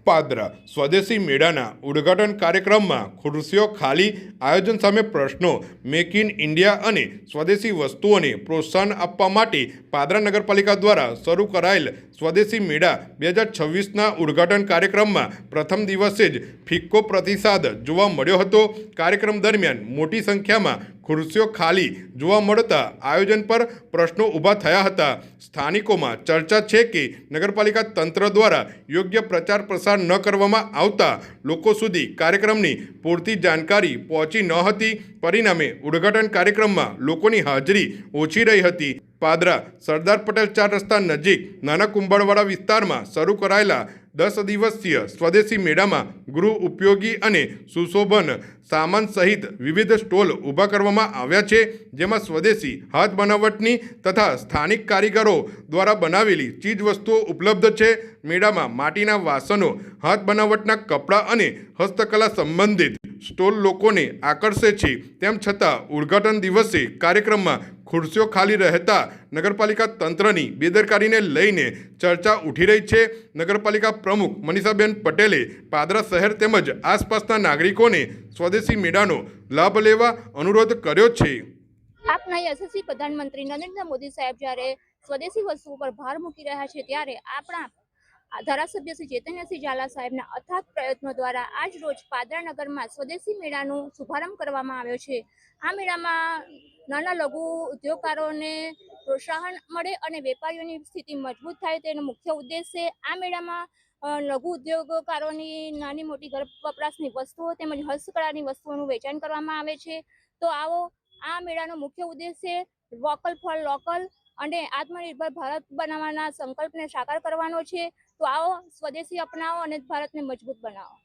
પાદરા સ્વદેશી મેળાના ઉદ્ઘાટન કાર્યક્રમમાં ખુરશીઓ ખાલી, આયોજન સામે પ્રશ્નો, મેક ઇન ઇન્ડિયા અને સ્વદેશી વસ્તુઓને પ્રોત્સાહન આપવા માટે પાદરા નગરપાલિકા દ્વારા શરૂ કરાયેલ સ્વદેશી મેળા 2026ના ઉદ્ઘાટન કાર્યક્રમમાં પ્રથમ દિવસે જ ફિક્કો પ્રતિસાદ જોવા મળ્યો હતો। કાર્યક્રમ દરમિયાન મોટી સંખ્યામાં ખુરશીઓ ખાલી જોવા મળતા આયોજન પર પ્રશ્નો ઊભા થયા હતા। સ્થાનિકોમાં ચર્ચા છે કે નગરપાલિકા તંત્ર દ્વારા યોગ્ય પ્રચાર પ્રસાર ન કરવામાં આવતા લોકો સુધી કાર્યક્રમની પૂરતી જાણકારી પહોંચી ન હતી। પરિણામે ઉદ્ઘાટન કાર્યક્રમમાં લોકોની હાજરી ઓછી રહી હતી। પાદરા સરદાર પટેલ 4 રસ્તા નજીક નાના કુંભારવાડા વિસ્તારમાં શરૂ કરાયેલા 10 દિવસીય સ્વદેશી મેળામાં ગૃહ ઉપયોગી અને સુશોભન સામાન સહિત વિવિધ સ્ટોલ ઊભા કરવામાં આવ્યા છે, જેમાં સ્વદેશી હાથ બનાવટની તથા સ્થાનિક કારીગરો દ્વારા બનાવેલી ચીજવસ્તુઓ ઉપલબ્ધ છે। મેળામાં માટીના વાસણો, હાથ બનાવટના કપડાં અને હસ્તકલા સંબંધિત સ્ટોલ લોકોને આકર્ષે છે। તેમ છતાં ઉદ્ઘાટન દિવસે કાર્યક્રમમાં ખુરશીઓ ખાલી રહેતા નગરપાલિકા તંત્રની બેદરકારીને લઈને ચર્ચા ઉઠી રહી છે। નગરપાલિકા પ્રમુખ મનીષાબેન પટેલે પાદરા શહેર તેમજ આસપાસના નાગરિકોને સ્વદેશી મેળાનો લાભ લેવા અનુરોધ કર્યો છે। આપના યશસ્વી પ્રધાનમંત્રી નરેન્દ્ર મોદી સાહેબ જ્યારે સ્વદેશી વસ્તુઓ પર ભાર મૂકી રહ્યા છે, ત્યારે આપણા ધારાસભ્ય શ્રી ચેતન્યસિંહ ઝાલા સાહેબના અથાગ પ્રયત્નો દ્વારા આજ રોજ પાદરા નગરમાં સ્વદેશી મેળાનો શુભારંભ કરવામાં આવ્યો છે। આ મેળામાં નાના લઘુ ઉદ્યોગકારોને પ્રોત્સાહન મળે અને વેપારીઓની સ્થિતિ મજબૂત થાય તેનો મુખ્ય ઉદ્દેશ છે। આ મેળામાં લઘુ ઉદ્યોગકારોની નાની મોટી ઘર વપરાશની વસ્તુઓ તેમજ હસ્તકળાની વસ્તુઓનું વેચાણ કરવામાં આવે છે। તો આવો આ મેળાનો મુખ્ય ઉદ્દેશ છે વોકલ ફોર લોકલ અને આત્મનિર્ભર ભારત બનાવવાના સંકલ્પને સાકાર કરવાનો છે। તો આવો સ્વદેશી અપનાવો અને ભારતને મજબૂત બનાવો।